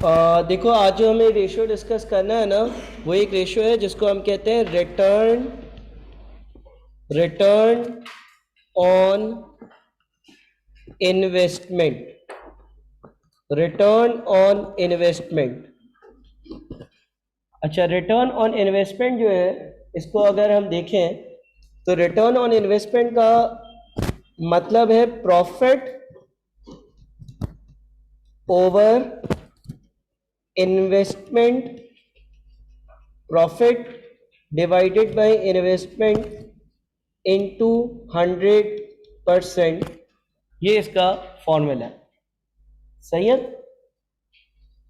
देखो, आज जो हमें रेशियो डिस्कस करना है ना, वो एक रेशियो है जिसको हम कहते हैं return on investment. Return on investment. अच्छा, रिटर्न ऑन इन्वेस्टमेंट जो है, इसको अगर हम देखें तो रिटर्न ऑन इन्वेस्टमेंट का मतलब है profit over investment, profit divided by investment into 100%। ये इसका फॉर्मूला है। सही है।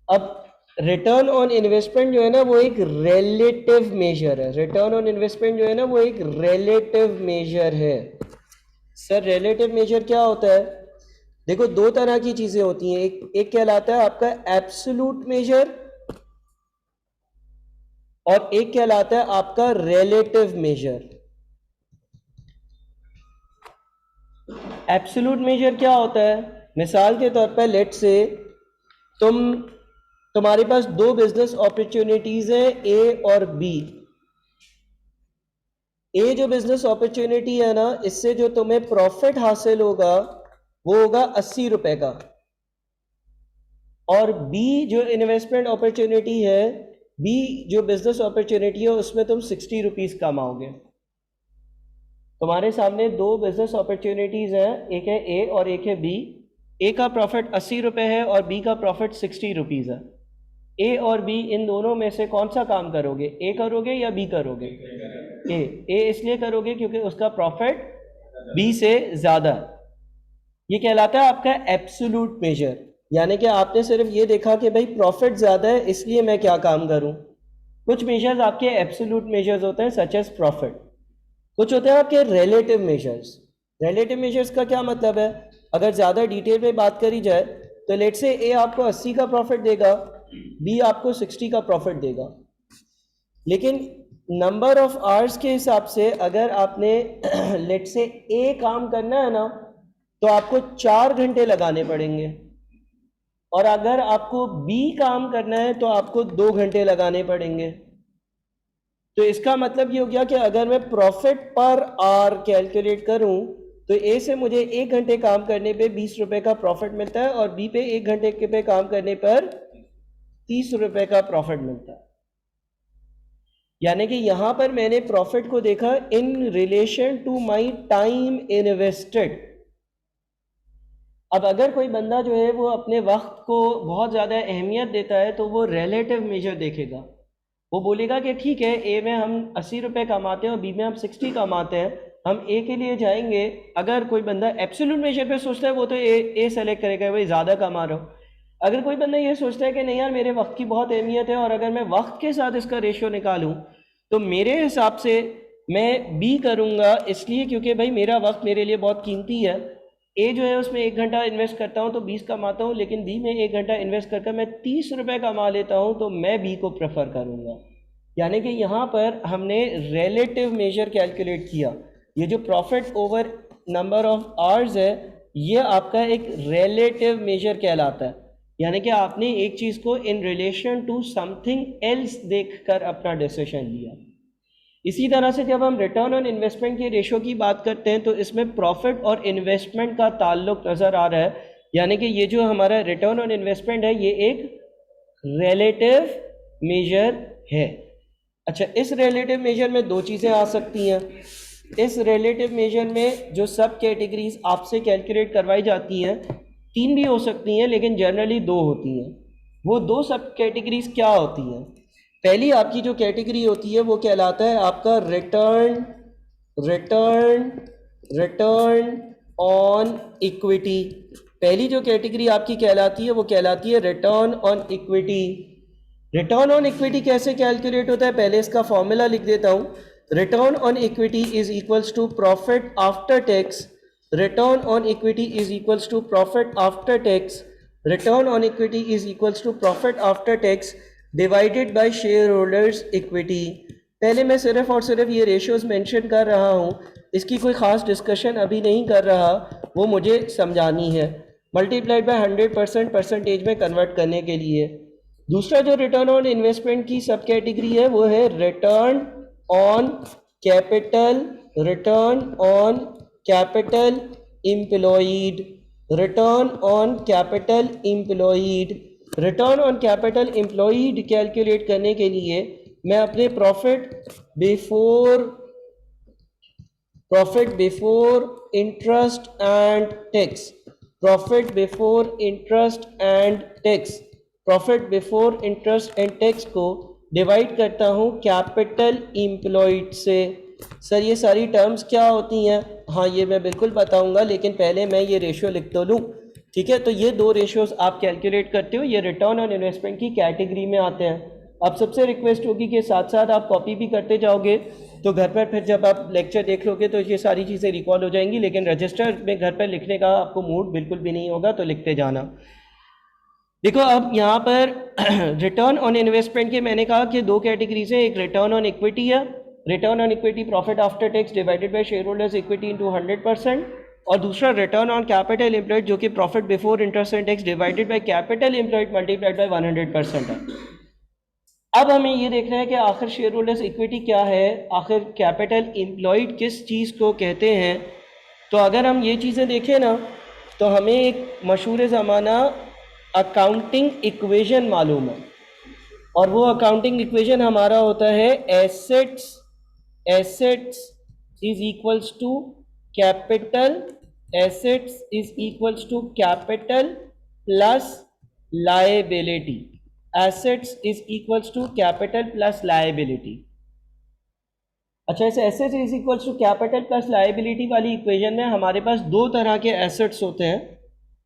अब रिटर्न ऑन इन्वेस्टमेंट जो है ना, वो एक रिलेटिव मेजर है। रिटर्न ऑन इन्वेस्टमेंट जो है ना, वो एक रिलेटिव मेजर है। सर, रिलेटिव मेजर क्या होता है? देखो, दो तरह की चीजें होती हैं। एक कहलाता है आपका एब्सोल्यूट मेजर, और एक कहलाता है आपका रिलेटिव मेजर। एब्सोल्यूट मेजर क्या होता है? मिसाल के तौर पर लेट से तुम्हारे पास दो बिजनेस अपॉर्चुनिटीज हैं, ए और बी। ए जो बिजनेस अपॉर्चुनिटी है ना, इससे जो तुम्हें प्रॉफिट हासिल होगा वो होगा 80 रुपए का। और बी जो इन्वेस्टमेंट अपॉर्चुनिटी है, बी जो बिजनेस अपॉर्चुनिटी है, उसमें तुम 60 रुपीज कमाओगे। तुम्हारे सामने दो बिजनेस अपॉर्चुनिटीज हैं, एक है ए और एक है बी। ए का प्रॉफिट 80 रुपए है और बी का प्रॉफिट 60 रुपीज है। ए और बी, इन दोनों में से कौन सा काम करोगे? ए करोगे या बी करोगे? ए इसलिए करोगे क्योंकि उसका प्रॉफिट बी से ज्यादा है। ये कहलाता है आपका एब्सोल्यूट मेजर। यानी कि आपने सिर्फ ये देखा कि भाई प्रॉफिट ज्यादा है, इसलिए मैं क्या काम करूं। कुछ मेजर्स आपके एब्सोल्यूट मेजर्स होते हैं, सच एज प्रॉफिट। कुछ होते हैं आपके रिलेटिव मेजर्स। रिलेटिव मेजर्स का क्या मतलब है? अगर ज्यादा डिटेल में बात करी जाए तो लेट से ए आपको 80 का प्रॉफिट देगा, बी आपको 60 का प्रॉफिट देगा। लेकिन नंबर ऑफ आवर्स के हिसाब से अगर आपने लेट से ए काम करना है ना, तो आपको 4 घंटे लगाने पड़ेंगे, और अगर आपको बी काम करना है तो आपको 2 घंटे लगाने पड़ेंगे। तो इसका मतलब ये हो गया कि अगर मैं प्रॉफिट पर आवर कैलकुलेट करूं तो ए से मुझे 1 घंटे काम करने पे 20 रुपए का प्रॉफिट मिलता है, और बी पे 1 घंटे के पे काम करने पर 30 रुपए का प्रॉफिट मिलता है। यानी कि यहां पर मैंने प्रॉफिट को देखा in relation to my time invested. अब अगर कोई बंदा जो है वो अपने वक्त को बहुत ज़्यादा अहमियत देता है तो वो रिलेटिव मेजर देखेगा। वो बोलेगा कि ठीक है, ए में हम 80 रुपये कमाते हैं और बी में हम 60 कमाते हैं, हम ए के लिए जाएंगे। अगर कोई बंदा एब्सोल्यूट मेजर पे सोचता है वो तो ए सेलेक्ट करेगा, भाई ज़्यादा कमा रहा हो। अगर कोई बंदा ये सोचता है कि नहीं यार, मेरे वक्त की बहुत अहमियत है और अगर मैं वक्त के साथ इसका रेशियो निकालूं तो मेरे हिसाब से मैं बी करूँगा, इसलिए क्योंकि भाई मेरा वक्त मेरे लिए बहुत कीमती है। ए जो है उसमें 1 घंटा इन्वेस्ट करता हूँ तो 20 कमाता हूँ, लेकिन बी में 1 घंटा इन्वेस्ट करके मैं 30 रुपये कमा लेता हूँ, तो मैं बी को प्रेफर करूँगा। यानी कि यहाँ पर हमने रिलेटिव मेजर कैलकुलेट किया। ये जो profit over number of hours है, ये आपका एक रिलेटिव मेजर कहलाता है। यानी कि आपने एक चीज़ को in relation to something else देखकर अपना डिसीजन लिया। इसी तरह से जब हम रिटर्न ऑन इन्वेस्टमेंट के रेशो की बात करते हैं तो इसमें प्रॉफिट और इन्वेस्टमेंट का ताल्लुक नज़र आ रहा है। यानी कि ये जो हमारा रिटर्न ऑन इन्वेस्टमेंट है, ये एक रिलेटिव मेजर है। अच्छा, इस रिलेटिव मेजर में दो चीज़ें आ सकती हैं। इस रिलेटिव मेजर में जो सब कैटेगरीज आपसे कैलकुलेट करवाई जाती हैं, 3 भी हो सकती हैं, लेकिन जनरली 2 होती हैं। वो 2 सब कैटेगरीज क्या होती हैं? पहली आपकी जो कैटेगरी होती है वो कहलाता है आपका return return return on equity. पहली जो कैटेगरी आपकी कहलाती है वो कहलाती है return on equity. Return on equity कैसे कैलकुलेट होता है? पहले इसका फॉर्मूला लिख देता हूं। Return on equity is equals to profit after tax. Return on equity is equals to profit after tax. Return on equity is equals to profit after tax divided by shareholders equity. पहले मैं सिर्फ और सिर्फ ये ratios mention कर रहा हूँ, इसकी कोई ख़ास डिस्कशन अभी नहीं कर रहा, वो मुझे समझानी है। मल्टीप्लाइड बाय 100% परसेंटेज में कन्वर्ट करने के लिए दूसरा जो रिटर्न ऑन इन्वेस्टमेंट की सब कैटेगरी है वो है return on capital, return on capital employed, return on capital employed. Return on capital employed calculate करने के लिए मैं अपने profit before interest and tax, profit before interest and tax, profit before interest and tax को divide करता हूँ capital employed से। Sir ये सारी टर्म्स क्या होती हैं? हाँ ये मैं बिल्कुल बताऊंगा, लेकिन पहले मैं ये रेशियो लिख तो लूँ। ठीक है, तो ये दो रेशियोज आप कैलकुलेट करते हो, ये रिटर्न ऑन इन्वेस्टमेंट की कैटेगरी में आते हैं। अब सबसे रिक्वेस्ट होगी कि साथ साथ आप कॉपी भी करते जाओगे, तो घर पर फिर जब आप लेक्चर देख लोगे तो ये सारी चीज़ें रिकॉल हो जाएंगी, लेकिन रजिस्टर में घर पर लिखने का आपको मूड बिल्कुल भी नहीं होगा, तो लिखते जाना। देखो अब यहाँ पर रिटर्न ऑन इन्वेस्टमेंट के मैंने कहा कि दो कैटेगरीज है, एक रिटर्न ऑन इक्विटी है, return on equity profit after tax divided by shareholders equity into 100%, और दूसरा रिटर्न ऑन कैपिटल एम्प्लॉयड जो कि profit before interest and tax divided by capital employed multiplied by 100% है। अब हमें ये देखना है कि आखिर शेयर होल्डर्स इक्विटी क्या है, आखिर कैपिटल एम्प्लॉयड किस चीज़ को कहते हैं। तो अगर हम ये चीज़ें देखें ना, तो हमें एक मशहूर ज़माना अकाउंटिंग इक्वेशन मालूम है, और वो अकाउंटिंग इक्वेशन हमारा होता है assets is equals to capital, assets is equals to capital plus liability, assets is equals to capital plus liability. अच्छा, इस assets is equals to capital plus liability वाली इक्वेशन में हमारे पास दो तरह के एसेट्स होते हैं।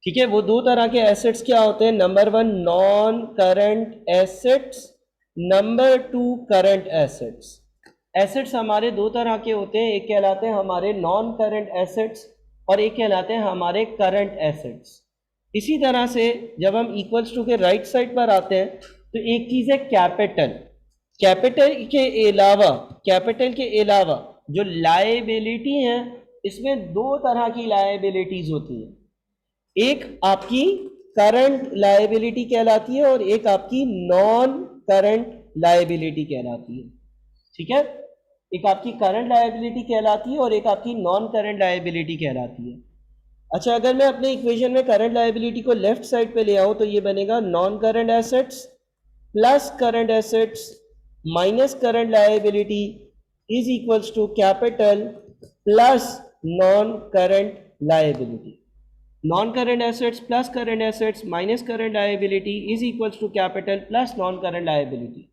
ठीक है, वो दो तरह के एसेट्स क्या होते हैं? Number one non current assets, number two current assets. Assets हमारे दो तरह के होते हैं, एक कहलाते हैं हमारे नॉन करंट एसेट्स और एक कहलाते हैं हमारे करंट एसेट्स। इसी तरह से जब हम इक्वल्स टू के राइट साइड पर आते हैं तो एक चीज़ है कैपिटल, कैपिटल के अलावा जो लायबिलिटी है, इसमें दो तरह की लायबिलिटीज होती हैं, एक आपकी करंट लायबिलिटी कहलाती है और एक आपकी नॉन करंट लायबिलिटी कहलाती है। ठीक है, एक आपकी करंट लायबिलिटी कहलाती है और एक आपकी नॉन करंट लायबिलिटी कहलाती है। अच्छा, अगर मैं अपने इक्वेशन में करंट लायबिलिटी को लेफ्ट साइड पे ले आऊं तो ये बनेगा non current assets plus current assets minus current liability is equals to capital plus non current liability. Non current assets plus current assets minus current liability is equals to capital plus non current liability.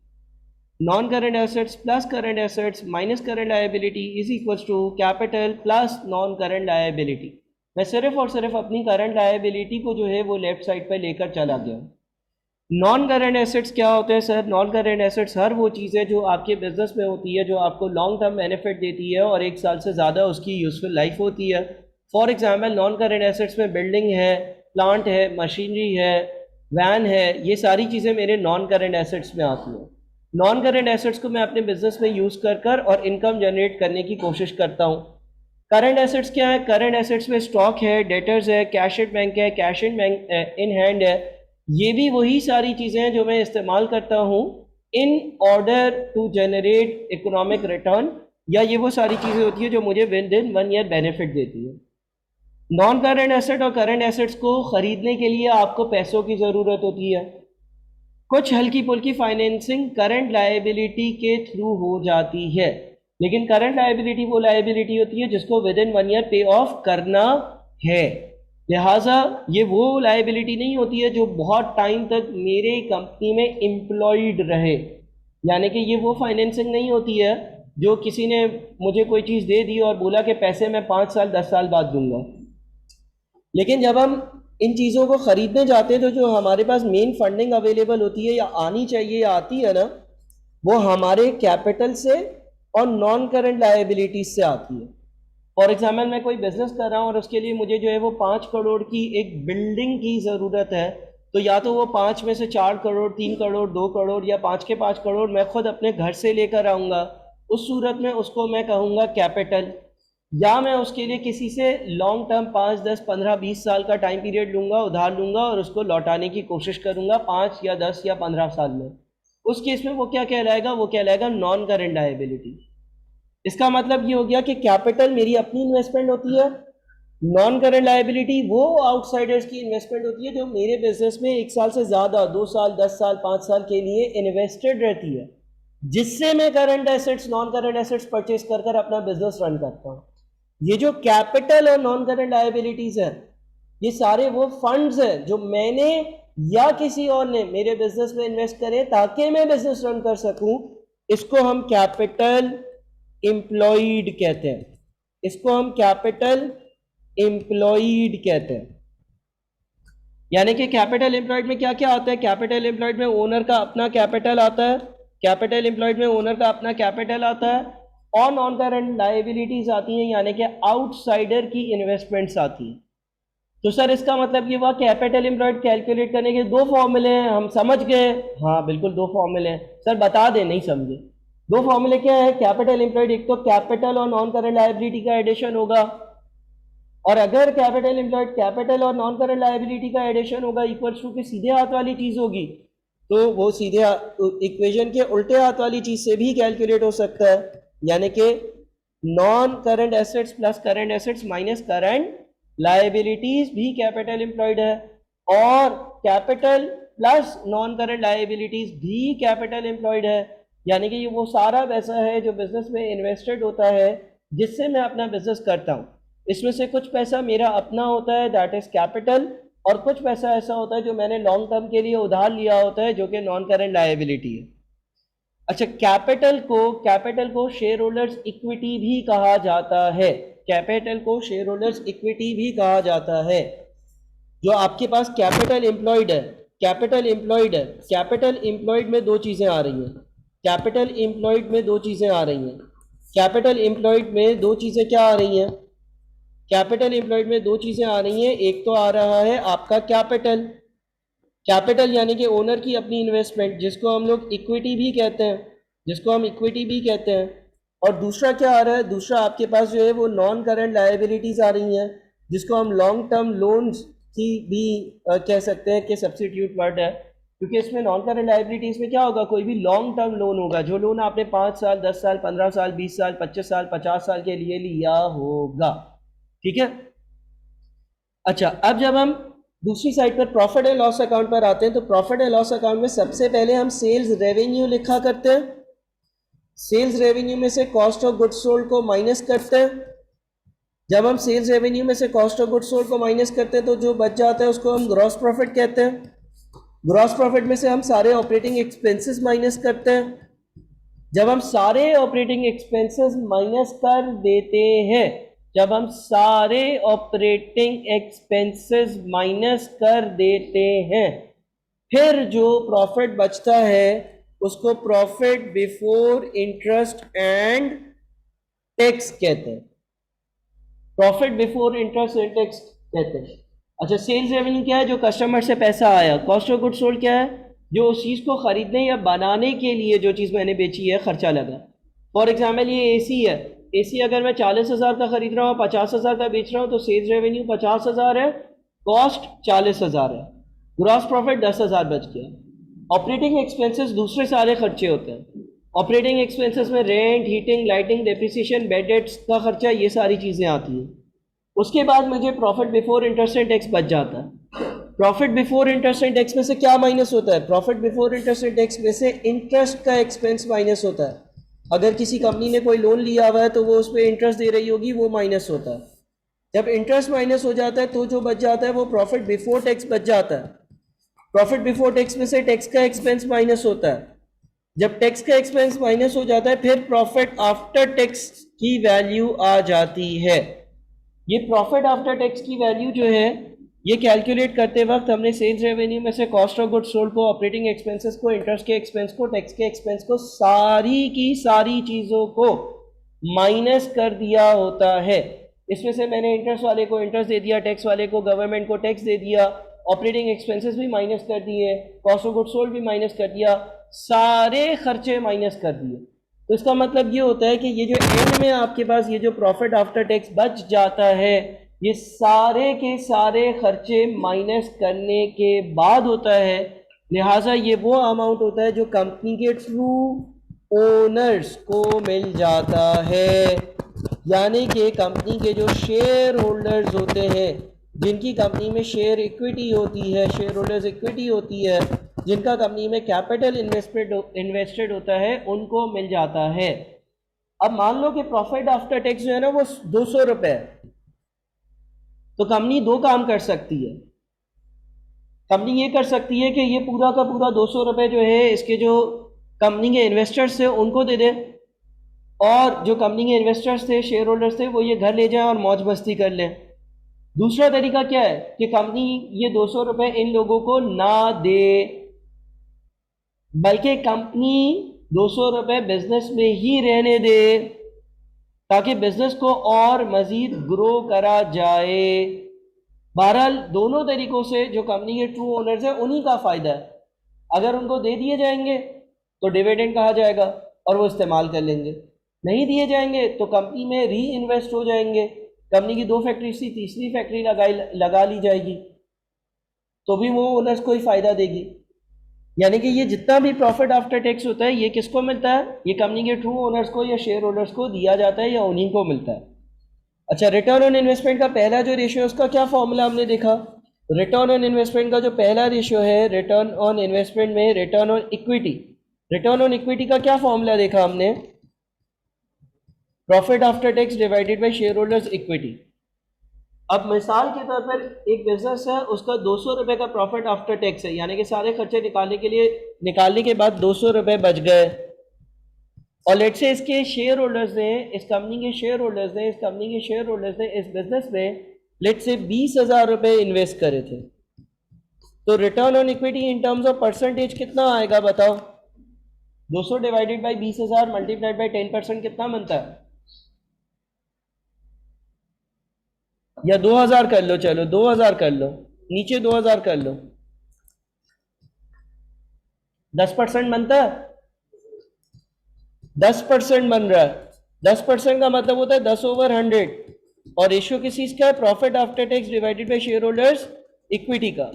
Non current assets plus current assets minus current liability is equals to capital plus non current liability. मैं सिर्फ और सिर्फ अपनी current liability को जो है वो left side पर लेकर चला गया। नॉन करंट एसेट्स क्या होते हैं सर? नॉन करंट एसेट्स हर वो चीज़ें जो आपके बिजनेस में होती है, जो आपको लॉन्ग टर्म बेनिफिट देती है और 1 साल से ज़्यादा उसकी यूजफुल लाइफ होती है। For example non current assets में बिल्डिंग है, प्लांट है, मशीनरी है, वैन है, ये सारी चीज़ें मेरे नॉन करंट एसेट्स में आती हैं। नॉन करंट एसेट्स को मैं अपने बिजनेस में यूज़ कर और इनकम जनरेट करने की कोशिश करता हूँ। करंट एसेट्स क्या है? करंट एसेट्स में स्टॉक है, डेटर्स है, कैश एट बैंक है, cash in bank in hand है। ये भी वही सारी चीज़ें हैं जो मैं इस्तेमाल करता हूँ in order to generate economic return, या ये वो सारी चीज़ें होती है जो मुझे विद इन 1 ईयर बेनिफिट देती है। नॉन करंट एसेट और करंट एसेट्स को ख़रीदने के लिए आपको पैसों की ज़रूरत होती है। कुछ हल्की फुल्की फाइनेंसिंग करंट लायबिलिटी के थ्रू हो जाती है, लेकिन करंट लायबिलिटी वो लायबिलिटी होती है जिसको विद इन 1 ईयर पे ऑफ करना है। लिहाजा ये वो लायबिलिटी नहीं होती है जो बहुत टाइम तक मेरे कंपनी में एम्प्लॉयड रहे, यानी कि ये वो फाइनेंसिंग नहीं होती है जो किसी ने मुझे कोई चीज़ दे दी और बोला कि पैसे मैं 5 साल 10 साल बाद दूंगा। लेकिन जब हम इन चीज़ों को ख़रीदने जाते हैं तो जो हमारे पास मेन फंडिंग अवेलेबल होती है या आनी चाहिए या आती है ना, वो हमारे कैपिटल से और नॉन करंट लायबिलिटीज से आती है। फॉर एग्जाम्पल मैं कोई बिजनेस कर रहा हूँ और उसके लिए मुझे जो है वो 5 करोड़ की एक बिल्डिंग की ज़रूरत है, तो या तो वो 5 में से 4 करोड़, 3 करोड़, 2 करोड़ या 5 के 5 करोड़ मैं खुद अपने घर से लेकर आऊँगा। उस सूरत में उसको मैं कहूँगा कैपिटल। या मैं उसके लिए किसी से लॉन्ग टर्म 5, 10, 15, 20 साल का टाइम पीरियड लूँगा, उधार लूँगा और उसको लौटाने की कोशिश करूँगा 5 या 10 या 15 साल में। उस केस में वो क्या कहलाएगा? वो कहलाएगा नॉन करेंट लायबिलिटी। इसका मतलब ये हो गया कि कैपिटल मेरी अपनी इन्वेस्टमेंट होती है, नॉन करेंट लायबिलिटी वो आउटसाइडर्स की इन्वेस्टमेंट होती है जो मेरे बिजनेस में 1 साल से ज़्यादा, 2 साल, 10 साल, 5 साल के लिए इन्वेस्टेड रहती है, जिससे मैं current assets, non current assets purchase कर कर अपना बिजनेस रन करता हूँ। ये जो कैपिटल और नॉन करंट लायबिलिटीज है, ये सारे वो फंड्स हैं जो मैंने या किसी और ने मेरे बिजनेस में इन्वेस्ट करे ताकि मैं बिजनेस रन कर सकूं। इसको हम कैपिटल एम्प्लॉयड कहते हैं। इसको हम कैपिटल एम्प्लॉयड कहते हैं। यानी कि कैपिटल एम्प्लॉयड में क्या क्या आता है? कैपिटल एम्प्लॉयड में ओनर का अपना कैपिटल आता है, कैपिटल एम्प्लॉयड में ओनर का अपना कैपिटल आता है, और नॉन करंट लायबिलिटीज आती हैं, यानी कि आउटसाइडर की इन्वेस्टमेंट्स आती हैं। तो सर इसका मतलब ये हुआ कैपिटल एम्प्लॉयड कैलकुलेट करने के 2 फॉर्मूले हैं, हम समझ गए? हाँ बिल्कुल 2 फॉर्मूले हैं। सर बता दें, नहीं समझे? 2 फॉर्मूले क्या है कैपिटल एम्प्लॉयड? एक तो कैपिटल और नॉन करंट लायबिलिटी का एडिशन होगा, और अगर कैपिटल एम्प्लॉयड कैपिटल और नॉन करंट लायबिलिटी का एडिशन होगा इक्वल्स टू के सीधे हाथ वाली चीज होगी, तो वो सीधे इक्वेशन के उल्टे हाथ वाली चीज से भी कैलकुलेट हो सकता है, यानी कि non current assets plus current assets minus current liabilities भी कैपिटल एम्प्लॉयड है, और capital plus non current liabilities भी कैपिटल एम्प्लॉयड है। यानी कि ये वो सारा पैसा है जो बिजनेस में इन्वेस्टेड होता है, जिससे मैं अपना बिजनेस करता हूँ। इसमें से कुछ पैसा मेरा अपना होता है, दैट इज कैपिटल, और कुछ पैसा ऐसा होता है जो मैंने लॉन्ग टर्म के लिए उधार लिया होता है, जो कि नॉन करंट लायबिलिटी है। अच्छा, कैपिटल को शेयर होल्डर्स इक्विटी भी कहा जाता है। कैपिटल को शेयर होल्डर्स इक्विटी भी कहा जाता है। जो आपके पास कैपिटल एम्प्लॉयड है, कैपिटल एम्प्लॉयड में 2 चीजें आ रही हैं। कैपिटल एम्प्लॉयड में 2 चीजें आ रही हैं। कैपिटल एम्प्लॉयड में 2 चीजें क्या आ रही हैं? कैपिटल एम्प्लॉयड में 2 चीजें आ रही हैं। एक तो आ रहा है आपका कैपिटल यानी कि ओनर की अपनी इन्वेस्टमेंट, जिसको हम लोग इक्विटी भी कहते हैं, और दूसरा क्या आ रहा है? दूसरा आपके पास जो है वो नॉन करंट लायबिलिटीज आ रही हैं, जिसको हम लॉन्ग टर्म लोन्स की भी कह सकते हैं कि सब्सिट्यूट वर्ड है, क्योंकि इसमें नॉन करंट लायबिलिटीज में क्या होगा? कोई भी लॉन्ग टर्म लोन होगा, जो लोन आपने 5 साल, 10 साल, 15 साल, 20 साल, 25 साल, 50 साल के लिए लिया होगा। ठीक है। अच्छा, अब जब हम दूसरी साइड पर प्रॉफिट एंड लॉस अकाउंट पर आते हैं, तो प्रॉफिट एंड लॉस अकाउंट में सबसे पहले हम सेल्स रेवेन्यू लिखा करते हैं। सेल्स रेवेन्यू में से कॉस्ट ऑफ गुड्स सोल्ड को माइनस करते हैं। जब हम सेल्स रेवेन्यू में से कॉस्ट ऑफ गुड्स सोल्ड को माइनस करते हैं तो जो बच जाता है उसको हम ग्रॉस प्रॉफिट कहते हैं। ग्रॉस प्रॉफिट में से हम सारे ऑपरेटिंग एक्सपेंसेस माइनस करते हैं। जब हम सारे ऑपरेटिंग एक्सपेंसेस माइनस कर देते हैं, जब हम सारे ऑपरेटिंग एक्सपेंसेस माइनस कर देते हैं, फिर जो प्रॉफिट बचता है उसको profit before interest and tax कहते हैं। Profit before interest and tax कहते हैं। अच्छा, सेल्स रेवेन्यू क्या है? जो कस्टमर से पैसा आया। कॉस्ट ऑफ गुड्स सोल्ड क्या है? जो उस चीज़ को खरीदने या बनाने के लिए जो चीज़ मैंने बेची है, खर्चा लगा। फॉर एग्जाम्पल ये एसी है। एसी अगर मैं 40,000 का खरीद रहा हूँ, 50,000 का बेच रहा हूँ, तो सेल्स रेवेन्यू 50,000 है, कॉस्ट 40,000 है, ग्रॉस प्रॉफिट 10,000 बच गया। ऑपरेटिंग एक्सपेंसेस दूसरे सारे खर्चे होते हैं। ऑपरेटिंग एक्सपेंसेस में rent, heating, lighting, depreciation, bad debts का खर्चा, ये सारी चीज़ें आती हैं। उसके बाद मुझे profit before interest and tax बच जाता है। Profit before interest and tax में से क्या माइनस होता है? Profit before interest and tax में से इंटरेस्ट का एक्सपेंस माइनस होता है। अगर किसी कंपनी ने कोई लोन लिया हुआ है तो वो उस पर इंटरेस्ट दे रही होगी, वो माइनस होता है। जब इंटरेस्ट माइनस हो जाता है तो जो बच जाता है वो प्रॉफिट बिफोर टैक्स बच जाता है। प्रॉफिट बिफोर टैक्स में से टैक्स का एक्सपेंस माइनस होता है। जब टैक्स का एक्सपेंस माइनस हो जाता है, फिर प्रॉफिट आफ्टर टैक्स की वैल्यू आ जाती है। ये प्रॉफिट आफ्टर टैक्स की वैल्यू जो है, ये कैलकुलेट करते वक्त हमने सेल्स रेवेन्यू में से कॉस्ट ऑफ गुड्स सोल्ड को, ऑपरेटिंग एक्सपेंसेस को, इंटरेस्ट के एक्सपेंस को, टैक्स के एक्सपेंस को, सारी की सारी चीज़ों को माइनस कर दिया होता है। इसमें से मैंने इंटरेस्ट वाले को इंटरेस्ट दे दिया, टैक्स वाले को, गवर्नमेंट को टैक्स दे दिया, ऑपरेटिंग एक्सपेंसेस भी माइनस कर दिए, कॉस्ट ऑफ गुड्स सोल्ड भी माइनस कर दिया, सारे खर्चे माइनस कर दिए। तो इसका मतलब ये होता है कि ये जो एंड में आपके पास ये जो प्रॉफिट आफ्टर टैक्स बच जाता है, ये सारे के सारे खर्चे माइनस करने के बाद होता है। लिहाजा ये वो अमाउंट होता है जो कंपनी के ट्रू ओनर्स को मिल जाता है, यानी कि कंपनी के जो शेयर होल्डर्स होते हैं, जिनकी कंपनी में शेयर इक्विटी होती है, शेयर होल्डर्स इक्विटी होती है, जिनका कंपनी में कैपिटल इन्वेस्टेड होता है, उनको मिल जाता है। अब मान लो कि प्रॉफिट आफ्टर टैक्स जो है ना वो 200 रुपये है, तो कंपनी दो काम कर सकती है। कंपनी ये कर सकती है कि ये पूरा का पूरा 200 रुपये जो है इसके जो कंपनी के इन्वेस्टर्स थे उनको दे दे, और जो कंपनी के इन्वेस्टर्स थे, शेयर होल्डर्स थे, वो ये घर ले जाएं और मौज मस्ती कर लें। दूसरा तरीका क्या है कि कंपनी ये 200 रुपये इन लोगों को ना दे, बल्कि कंपनी 200 रुपये बिजनेस में ही रहने दे, ताकि बिजनेस को और मज़ीद ग्रो करा जाए। बहरहाल दोनों तरीक़ों से जो कंपनी के ट्रू ओनर्स हैं उन्हीं का फ़ायदा है। अगर उनको दे दिए जाएंगे तो डिविडेंड कहा जाएगा और वो इस्तेमाल कर लेंगे, नहीं दिए जाएंगे तो कंपनी में री इन्वेस्ट हो जाएंगे। कंपनी की 2 फैक्ट्री थी, तीसरी फैक्ट्री लगा ली जाएगी, तो भी वो ओनर्स को ही फ़ायदा देगी। यानी कि ये जितना भी प्रॉफिट आफ्टर टैक्स होता है ये किसको मिलता है? ये कंपनी के ट्रू ओनर्स को या शेयर होल्डर्स को दिया जाता है या उन्हीं को मिलता है। अच्छा, रिटर्न ऑन इन्वेस्टमेंट का पहला जो रेशियो है उसका क्या फॉर्मूला हमने देखा? रिटर्न ऑन इन्वेस्टमेंट का जो पहला रेशियो है रिटर्न ऑन इन्वेस्टमेंट में return on equity, return on equity का क्या फॉर्मूला देखा हमने? Profit after tax divided by shareholders equity. अब मिसाल के तौर पर एक बिजनेस है, उसका 200 रुपये का प्रॉफिट आफ्टर टैक्स है, यानी कि सारे खर्चे निकालने के बाद 200 रुपये बच गए, और लेट से इसके शेयर होल्डर्स ने, इस कंपनी के शेयर होल्डर्स ने इस बिजनेस में लेट से 20,000 रुपये इन्वेस्ट करे थे, तो return on equity in terms of percentage कितना आएगा बताओ? 200 डिवाइडेड बाई 20,000 मल्टीप्लाइड बाई 10% कितना बनता है? या 2000 कर लो, चलो 2000 कर लो, नीचे 2000 कर लो, 10% बनता है? 10% बन रहा है। 10% का मतलब होता है 10/100, और रेशियो किस चीज का है? Profit after tax divided by shareholders equity का।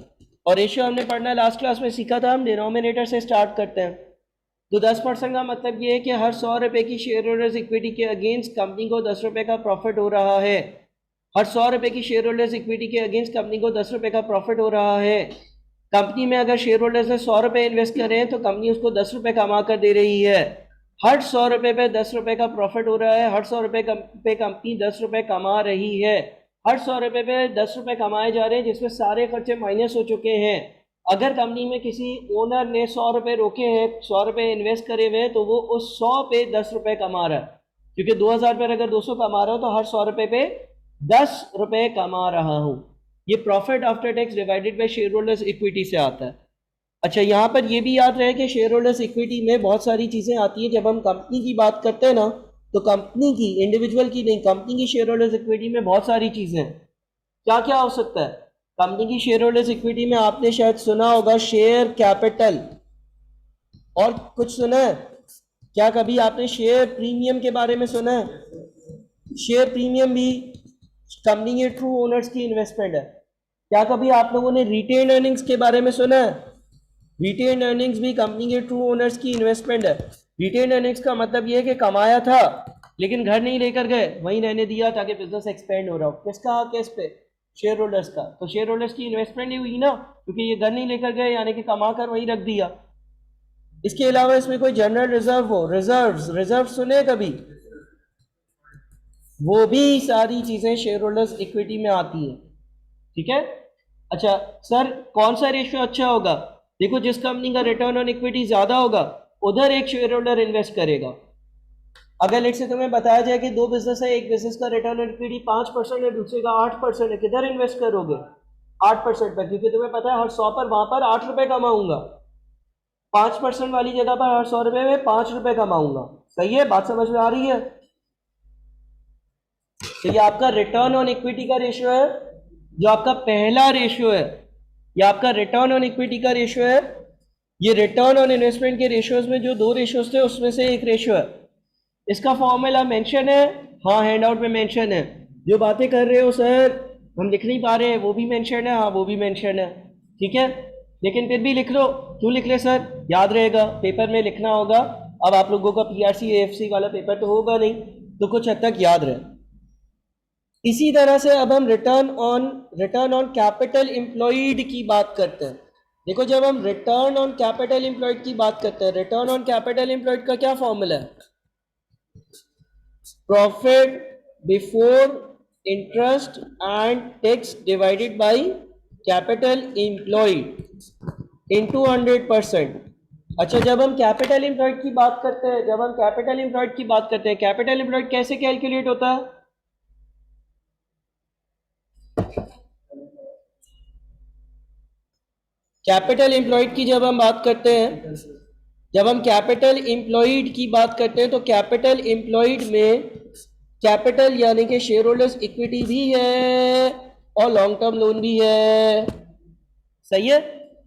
और रेशियो हमने पढ़ना है, लास्ट क्लास में सीखा था, हम डिनोमिनेटर से स्टार्ट करते हैं। तो 10% का मतलब ये है कि हर 100 रुपये की शेयर होल्डर्स इक्विटी के अगेंस्ट कंपनी को 10 रुपये का प्रॉफिट हो रहा है। हर 100 रुपये की शेयर होल्डर्स इक्विटी के अगेंस्ट कंपनी को 10 रुपये का प्रॉफिट हो रहा है। कंपनी में अगर शेयर होल्डर्स ने 100 रुपये इन्वेस्ट करे हैं तो कंपनी उसको 10 रुपये कमा कर दे रही है। हर 100 रुपये पे 10 रुपये का प्रॉफिट हो रहा है, हर 100 रुपये पे कंपनी 10 रुपये कमा रही है। हर 100 रुपये पे 10 रुपये कमाए जा रहे हैं, जिसमें सारे खर्चे माइनस हो चुके हैं। अगर कंपनी में किसी ओनर ने 100 रुपये रोके हैं, 100 रुपये इन्वेस्ट करे हुए हैं, तो वो उस 100 पे 10 रुपये कमा रहा है, क्योंकि 2000 पर अगर 200 कमा रहा हो तो हर 100 रुपये पे 10 रुपये कमा रहा हूँ। ये profit after tax divided by shareholders equity से आता है। अच्छा, यहाँ पर ये भी याद रहे कि शेयर होल्डर्स इक्विटी में बहुत सारी चीज़ें आती हैं। जब हम कंपनी की बात करते हैं ना, तो कंपनी की, इंडिविजुअल की नहीं, कंपनी की शेयर होल्डर्स इक्विटी में बहुत सारी चीज़ें हैं। क्या क्या हो सकता है? कंपनी की शेयर होल्डर्स इक्विटी में आपने शायद सुना होगा शेयर कैपिटल, और कुछ सुना है क्या? कभी आपने शेयर प्रीमियम के बारे में सुना है? शेयर प्रीमियम भी कंपनी के ट्रू ओनर्स की इन्वेस्टमेंट है। क्या कभी आप लोगों ने रिटेन अर्निंग्स के बारे में सुना है? रिटेन अर्निंग्स भी कंपनी के ट्रू ओनर्स की इन्वेस्टमेंट है। रिटेन अर्निंग्स का मतलब ये है कि कमाया था लेकिन घर नहीं लेकर गए, वहीं रहने दिया ताकि बिजनेस एक्सपेंड हो रहा हो। किसका? केस पे शेयर होल्डर्स का। तो शेयर होल्डर्स की इन्वेस्टमेंट ही हुई ना, क्योंकि ये घर नहीं लेकर गए, यानी कि कमा कर वहीं रख दिया। इसके अलावा इसमें कोई जनरल रिजर्व हो, रिजर्व सुने कभी? वो भी सारी चीजें शेयर होल्डर्स इक्विटी में आती है। ठीक है। अच्छा सर, कौन सा रेशियो अच्छा होगा? देखो, जिस कंपनी का रिटर्न ऑन इक्विटी ज्यादा होगा उधर एक शेयर होल्डर इन्वेस्ट करेगा। अगर लेट से तुम्हें बताया जाए कि दो बिजनेस है, एक बिजनेस का रिटर्न ऑन इक्विटी 5% है, दूसरे का 8% है, किधर इन्वेस्ट करोगे? 8% पर, क्योंकि तुम्हें पता है हर 100 पर वहां पर 8 रुपए कमाऊंगा। 5% वाली जगह पर हर 100 रुपए में 5 रुपए कमाऊंगा। सही है? बात समझ में आ रही है? तो ये आपका रिटर्न ऑन इक्विटी का रेशियो है, जो आपका पहला रेशियो है। ये आपका रिटर्न ऑन इक्विटी का रेशियो है। ये रिटर्न ऑन इन्वेस्टमेंट के रेशियोज में जो दो रेशियोज थे उसमें से एक रेशियो है। इसका फॉर्मूला मेंशन है, हाँ हैंड आउट में मेंशन है। जो बातें कर रहे हो सर हम लिख नहीं पा रहे हैं वो भी मेंशन है, हाँ वो भी मेंशन है, ठीक है। लेकिन फिर भी लिख लो, क्यों लिख ले सर, याद रहेगा, पेपर में लिखना होगा। अब आप लोगों का पीआरसी एएफसी वाला पेपर तो होगा नहीं, तो कुछ हद तक याद रहे। इसी तरह से अब हम रिटर्न ऑन कैपिटल एम्प्लॉयड की बात करते हैं। देखो जब हम रिटर्न ऑन कैपिटल एम्प्लॉयड की बात करते हैं, रिटर्न ऑन कैपिटल एम्प्लॉयड का क्या फॉर्मूला है? Profit before interest and tax divided by capital employed into 100%। अच्छा जब हम कैपिटल एम्प्लॉयड की बात करते हैं, कैपिटल एम्प्लॉयड कैसे कैलकुलेट होता है? कैपिटल एम्प्लॉयड की जब हम बात करते हैं, तो कैपिटल एम्प्लॉयड में कैपिटल यानी कि शेयर होल्डर्स इक्विटी भी है और लॉन्ग टर्म लोन भी है, सही है।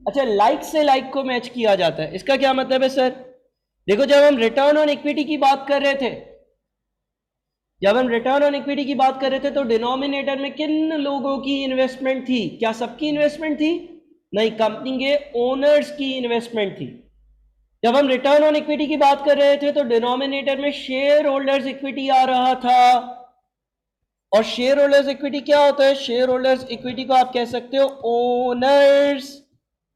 अच्छा लाइक से लाइक को मैच किया जाता है, इसका क्या मतलब है सर? देखो जब हम रिटर्न ऑन इक्विटी की बात कर रहे थे, तो डिनोमिनेटर में किन लोगों की इन्वेस्टमेंट थी? क्या सबकी इन्वेस्टमेंट थी? नहीं, कंपनी के ओनर्स की इन्वेस्टमेंट थी। जब हम रिटर्न ऑन इक्विटी की बात कर रहे थे तो डिनोमिनेटर में शेयर होल्डर्स इक्विटी आ रहा था। और शेयर होल्डर्स इक्विटी क्या होता है? शेयर होल्डर्स इक्विटी को आप कह सकते हो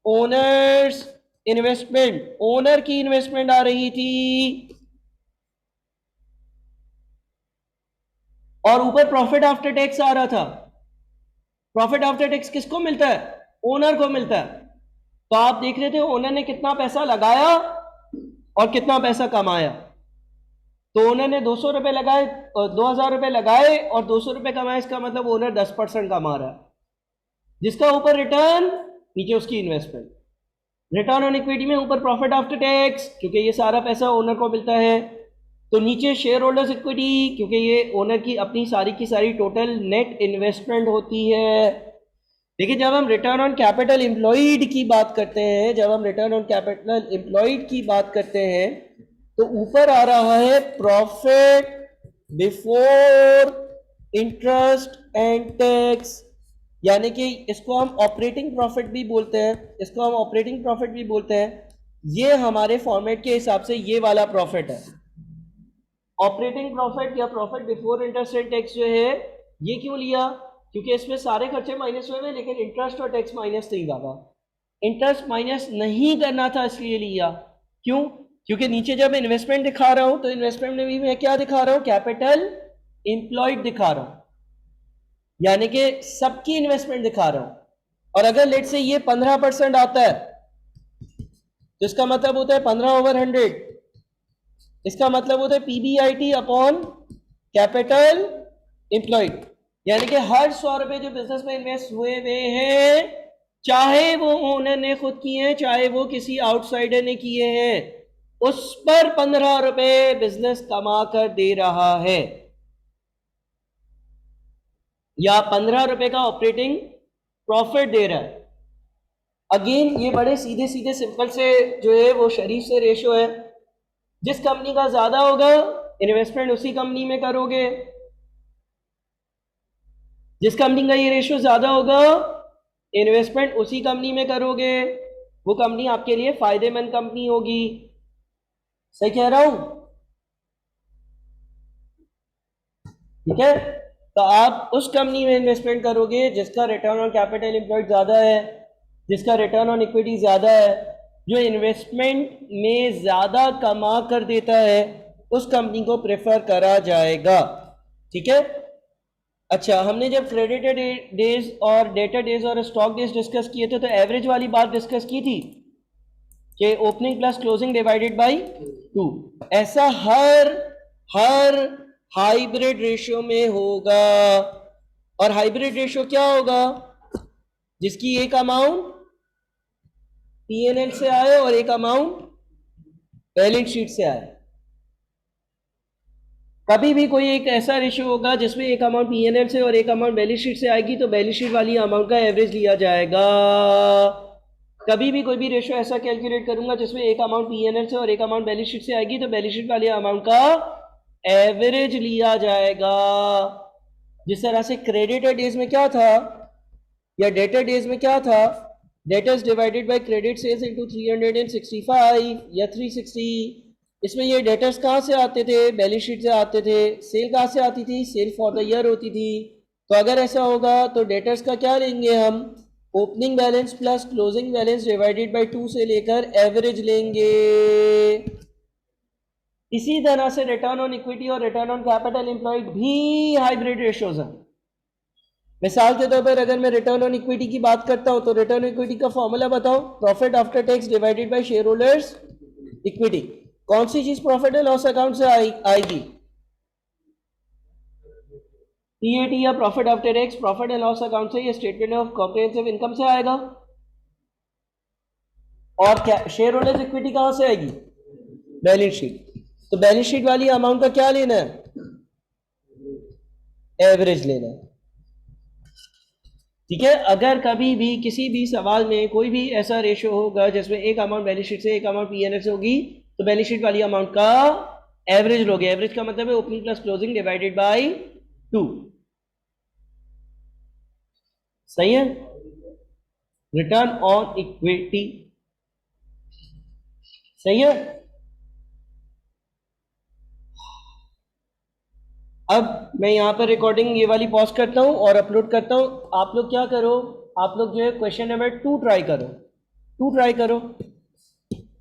ओनर्स इन्वेस्टमेंट, ओनर की इन्वेस्टमेंट आ रही थी। और ऊपर प्रॉफिट आफ्टर टैक्स आ रहा था। प्रॉफिट आफ्टर टैक्स किसको मिलता है? ओनर को मिलता है। तो आप देख रहे थे ओनर ने कितना पैसा लगाया और कितना पैसा कमाया। तो ओनर ने 200 रुपए लगाए, 2000 रुपए लगाए और 200 रुपए कमाए, इसका मतलब ओनर 10% कमा रहा है। जिसका ऊपर रिटर्न, नीचे उसकी इन्वेस्टमेंट। रिटर्न ऑन इक्विटी में ऊपर प्रॉफिट आफ्टर टैक्स, क्योंकि ये सारा पैसा ओनर को मिलता है। तो नीचे शेयर होल्डर्स इक्विटी, क्योंकि ये ओनर की अपनी सारी की सारी टोटल नेट इन्वेस्टमेंट होती है। देखिए जब हम रिटर्न ऑन कैपिटल एम्प्लॉयड की बात करते हैं, तो ऊपर आ रहा है profit before interest and tax, यानी कि इसको हम ऑपरेटिंग प्रॉफिट भी बोलते हैं। ये हमारे फॉर्मेट के हिसाब से ये वाला प्रॉफिट है। ऑपरेटिंग प्रॉफिट या profit before interest and tax जो है, ये क्यों लिया? क्योंकि इसमें सारे खर्चे माइनस हुए, लेकिन इंटरेस्ट और टैक्स माइनस नहीं हुआ। इंटरेस्ट माइनस नहीं करना था इसलिए लिया। क्यों? क्योंकि नीचे जब इन्वेस्टमेंट दिखा रहा हूं तो इन्वेस्टमेंट में भी मैं क्या दिखा रहा हूं? कैपिटल एम्प्लॉयड दिखा रहा हूं, यानी कि सबकी इन्वेस्टमेंट दिखा रहा हूं। और अगर लेट से ये 15% आता है तो इसका मतलब होता है 15/100, इसका मतलब होता है पीबीआईटी अपॉन कैपिटल एम्प्लॉयड, यानी कि हर 100 रुपए जो बिजनेस में इन्वेस्ट हुए हैं, चाहे वो ओनर ने खुद किए हैं चाहे वो किसी आउटसाइडर ने किए हैं, उस पर 15 रुपए बिजनेस कमा कर दे रहा है, या 15 रुपए का ऑपरेटिंग प्रॉफिट दे रहा है। अगेन ये बड़े सीधे सीधे सिंपल से जो है वो शरीफ से रेशो है। जिस कंपनी का ज्यादा होगा इन्वेस्टमेंट उसी कंपनी में करोगे, जिस कंपनी का ये रेशो ज्यादा होगा इन्वेस्टमेंट उसी कंपनी में करोगे, वो कंपनी आपके लिए फायदेमंद कंपनी होगी। सही कह रहा हूं? ठीक है, तो आप उस कंपनी में इन्वेस्टमेंट करोगे जिसका रिटर्न ऑन कैपिटल एम्प्लॉयड ज्यादा है, जिसका रिटर्न ऑन इक्विटी ज्यादा है, जो इन्वेस्टमेंट में ज्यादा कमा कर देता है, उस कंपनी को प्रेफर करा जाएगा। ठीक है। अच्छा, हमने जब क्रेडिटेड डेज और डेटर डेज और स्टॉक डेज डिस्कस किए थे तो एवरेज वाली बात डिस्कस की थी कि opening plus closing divided by 2, ऐसा हर हाइब्रिड रेशियो में होगा। और हाइब्रिड रेशियो क्या होगा? जिसकी एक अमाउंट पीएनएल से आए और एक अमाउंट बैलेंस शीट से आए। कभी भी कोई एक ऐसा रेशियो होगा जिसमें एक अमाउंट पीएनएल से और एक अमाउंट बैलेंस शीट से आएगी, तो बैलेंस शीट वाली अमाउंट का एवरेज लिया जाएगा। कभी भी कोई भी रेशियो ऐसा कैलकुलेट करूंगा जिसमें एक अमाउंट पीएनएल से और एक अमाउंट बैलेंस शीट से आएगी, तो बैलेंस शीट वाली अमाउंट का एवरेज लिया जाएगा। जिस तरह से क्रेडिटेड डेज में क्या था या डेटर डेज में क्या था, debtors divided by credit sales into 365 या 360। इसमें ये डेटर्स कहाँ से आते थे, बैलेंस शीट से आते थे। सेल कहाँ से आती थी, सेल फॉर द ईयर होती थी। तो अगर ऐसा होगा तो डेटर्स का क्या लेंगे हम, opening balance plus closing balance divided by 2 से लेकर एवरेज लेंगे। इसी तरह से रिटर्न ऑन इक्विटी और रिटर्न ऑन कैपिटल एम्प्लॉयड भी हाइब्रिड रेशियोज हैं। मिसाल के तौर पर अगर मैं रिटर्न ऑन इक्विटी की बात करता हूं तो रिटर्न ऑन इक्विटी का फॉर्मूला बताओ, profit after tax divided by shareholders equity. कौन सी चीज प्रॉफिट एंड लॉस अकाउंट से आएगी, पीएटी या profit after tax profit and loss account से, या स्टेटमेंट ऑफ कॉम्प्रिहेंसिव इनकम से आएगा। और क्या शेयर होल्डर्स इक्विटी कहां से आएगी, बैलेंस शीट। तो बैलेंस शीट वाली अमाउंट का क्या लेना है, एवरेज लेना है। ठीक है, अगर कभी भी किसी भी सवाल में कोई भी ऐसा रेशियो होगा जिसमें एक अमाउंट बैलेंस शीट से एक अमाउंट पीएनएल से होगी, तो बैलेंस शीट वाली अमाउंट का एवरेज लोगे। एवरेज का मतलब है opening plus closing divided by 2। सही है। रिटर्न ऑन इक्विटी, सही है। अब मैं यहां पर रिकॉर्डिंग ये वाली पॉज करता हूं और अपलोड करता हूं। आप लोग क्या करो, आप लोग जो है क्वेश्चन नंबर 2 ट्राई करो, 2 ट्राई करो।